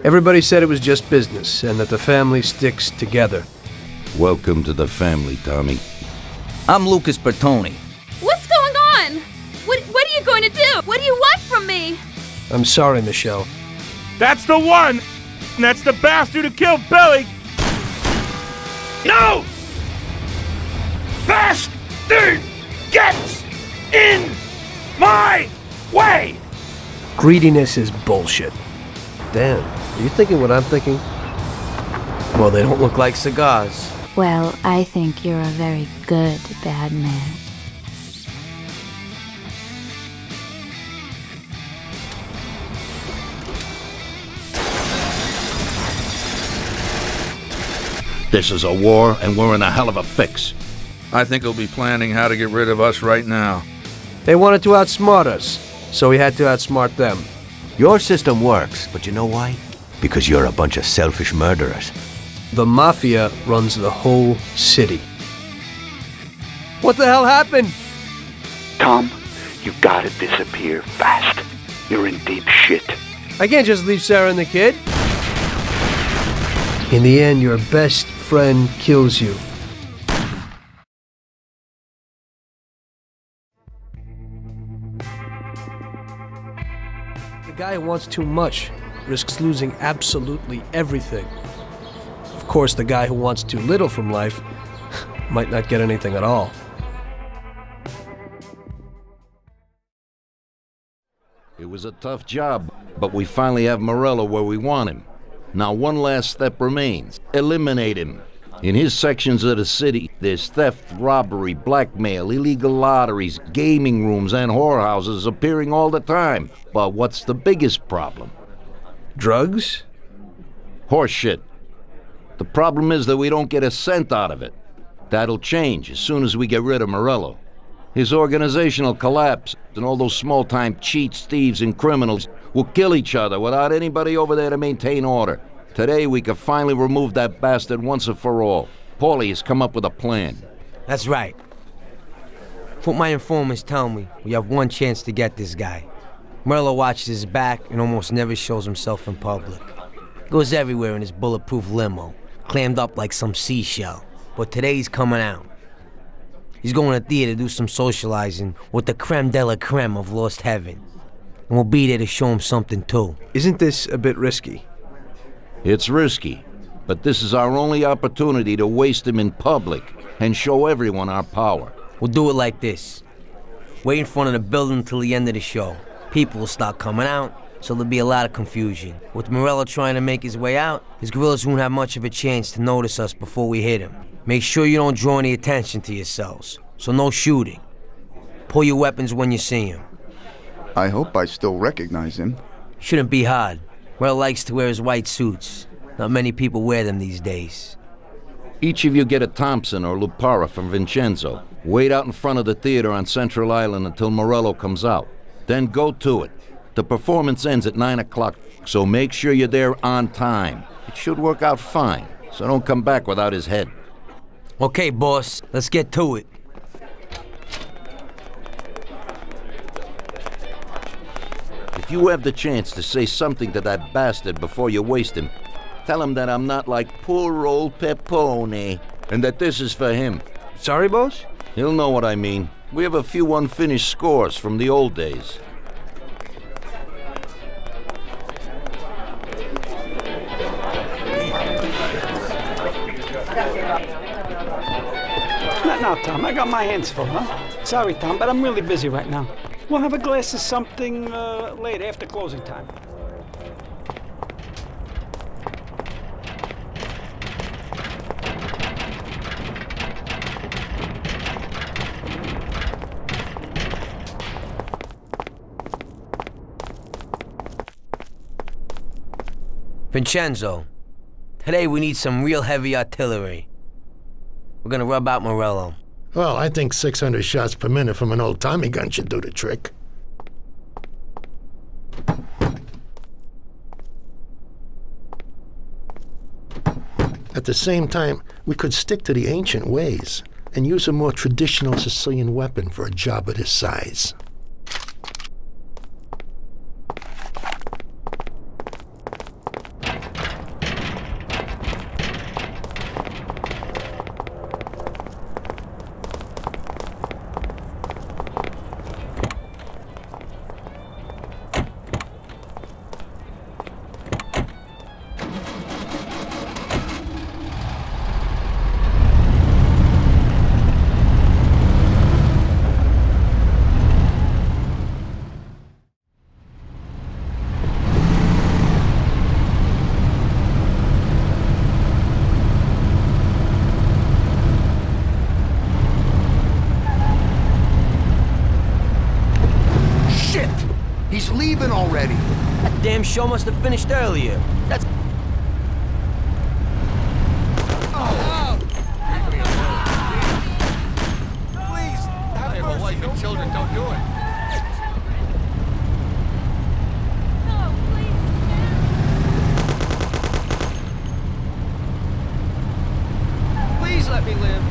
Everybody said it was just business, and that the family sticks together. Welcome to the family, Tommy. I'm Lucas Bertoni. What's going on? What are you going to do? What do you want from me? I'm sorry, Meixsell. That's the one! That's the bastard who killed Billy! No! Bastard gets in my way! Greediness is bullshit. Damn, are you thinking what I'm thinking? Well, they don't look like cigars. Well, I think you're a very good bad man. This is a war, and we're in a hell of a fix. I think he'll be planning how to get rid of us right now. They wanted to outsmart us, so we had to outsmart them. Your system works, but you know why? Because you're a bunch of selfish murderers. The Mafia runs the whole city. What the hell happened? Tom, you gotta disappear fast. You're in deep shit. I can't just leave Sarah and the kid. In the end, your best friend kills you. The guy who wants too much risks losing absolutely everything. Of course, the guy who wants too little from life might not get anything at all. It was a tough job, but we finally have Morello where we want him. Now one last step remains. Eliminate him. In his sections of the city, there's theft, robbery, blackmail, illegal lotteries, gaming rooms, and whorehouses appearing all the time. But what's the biggest problem? Drugs? Horseshit. The problem is that we don't get a cent out of it. That'll change as soon as we get rid of Morello. His organization will collapse, and all those small-time cheats, thieves, and criminals will kill each other without anybody over there to maintain order. Today, we can finally remove that bastard once and for all. Paulie has come up with a plan. That's right. What my informants tell me, we have one chance to get this guy. Morello watches his back and almost never shows himself in public. Goes everywhere in his bulletproof limo, clammed up like some seashell. But today he's coming out. He's going to theater to do some socializing with the creme de la creme of Lost Heaven. And we'll be there to show him something too. Isn't this a bit risky? It's risky, but this is our only opportunity to waste him in public and show everyone our power. We'll do it like this. Wait in front of the building until the end of the show. People will start coming out, so there'll be a lot of confusion. With Morello trying to make his way out, his guerrillas won't have much of a chance to notice us before we hit him. Make sure you don't draw any attention to yourselves, so no shooting. Pull your weapons when you see him. I hope I still recognize him. Shouldn't be hard. Morello likes to wear his white suits. Not many people wear them these days. Each of you get a Thompson or Lupara from Vincenzo. Wait out in front of the theater on Central Island until Morello comes out. Then go to it. The performance ends at 9 o'clock, so make sure you're there on time. It should work out fine, so don't come back without his head. Okay, boss, let's get to it. If you have the chance to say something to that bastard before you waste him, tell him that I'm not like poor old Pepone, and that this is for him. Sorry, boss? He'll know what I mean. We have a few unfinished scores from the old days. Not now, Tom. I got my hands full, huh? Sorry, Tom, but I'm really busy right now. We'll have a glass of something later, after closing time. Vincenzo, today we need some real heavy artillery. We're gonna rub out Morello. Well, I think 600 shots per minute from an old Tommy gun should do the trick. At the same time, we could stick to the ancient ways and use a more traditional Sicilian weapon for a job of this size. leaving already. That damn show must have finished earlier. That's... Please, have mercy. Wife and children, don't do it. Please let me live.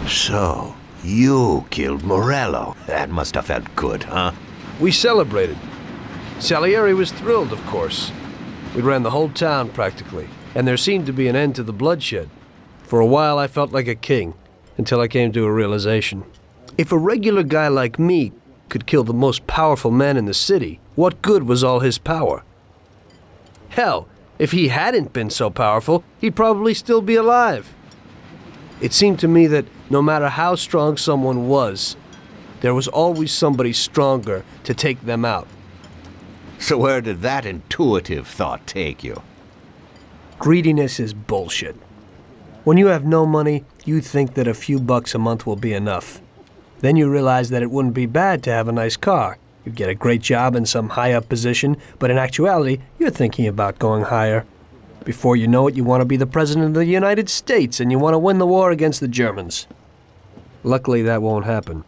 So, you killed Morello. That must have felt good, huh? We celebrated. Salieri was thrilled, of course. We ran the whole town, practically, and there seemed to be an end to the bloodshed. For a while, I felt like a king, until I came to a realization. If a regular guy like me could kill the most powerful man in the city, what good was all his power? Hell, if he hadn't been so powerful, he'd probably still be alive. It seemed to me that no matter how strong someone was, there was always somebody stronger to take them out. So where did that intuitive thought take you? Greediness is bullshit. When you have no money, you think that a few bucks a month will be enough. Then you realize that it wouldn't be bad to have a nice car. You get a great job in some high-up position, but in actuality, you're thinking about going higher. Before you know it, you want to be the President of the United States, and you want to win the war against the Germans. Luckily, that won't happen.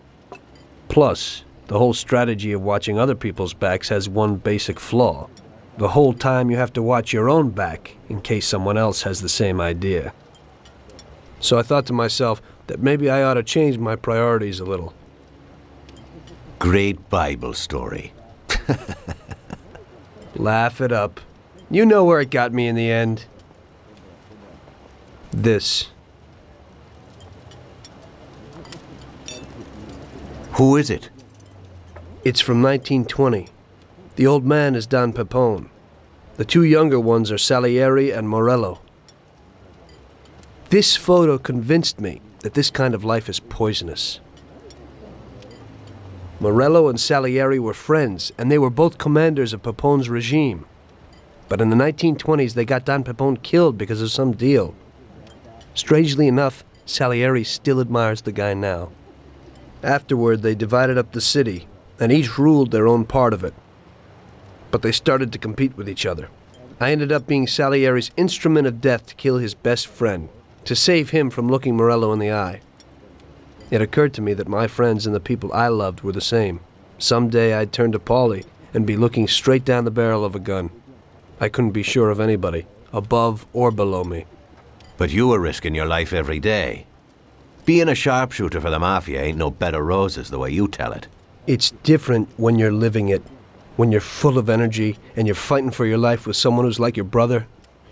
Plus, the whole strategy of watching other people's backs has one basic flaw. The whole time you have to watch your own back, in case someone else has the same idea. So I thought to myself that maybe I ought to change my priorities a little. Great Bible story. Laugh it up. You know where it got me in the end. This. Who is it? It's from 1920. The old man is Don Pepone. The two younger ones are Salieri and Morello. This photo convinced me that this kind of life is poisonous. Morello and Salieri were friends, and they were both commanders of Pepone's regime. But in the 1920s, they got Don Pepone killed because of some deal. Strangely enough, Salieri still admires the guy now. Afterward, they divided up the city, and each ruled their own part of it. But they started to compete with each other. I ended up being Salieri's instrument of death to kill his best friend, to save him from looking Morello in the eye. It occurred to me that my friends and the people I loved were the same. Someday I'd turn to Paulie and be looking straight down the barrel of a gun. I couldn't be sure of anybody, above or below me. But you were risking your life every day. Being a sharpshooter for the Mafia ain't no bed of roses the way you tell it. It's different when you're living it, when you're full of energy and you're fighting for your life with someone who's like your brother.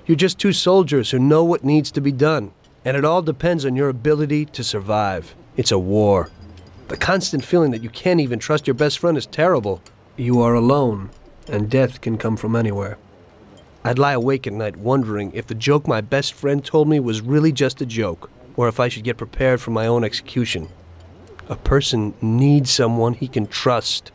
You're just two soldiers who know what needs to be done, and it all depends on your ability to survive. It's a war. The constant feeling that you can't even trust your best friend is terrible. You are alone, and death can come from anywhere. I'd lie awake at night wondering if the joke my best friend told me was really just a joke, or if I should get prepared for my own execution. A person needs someone he can trust.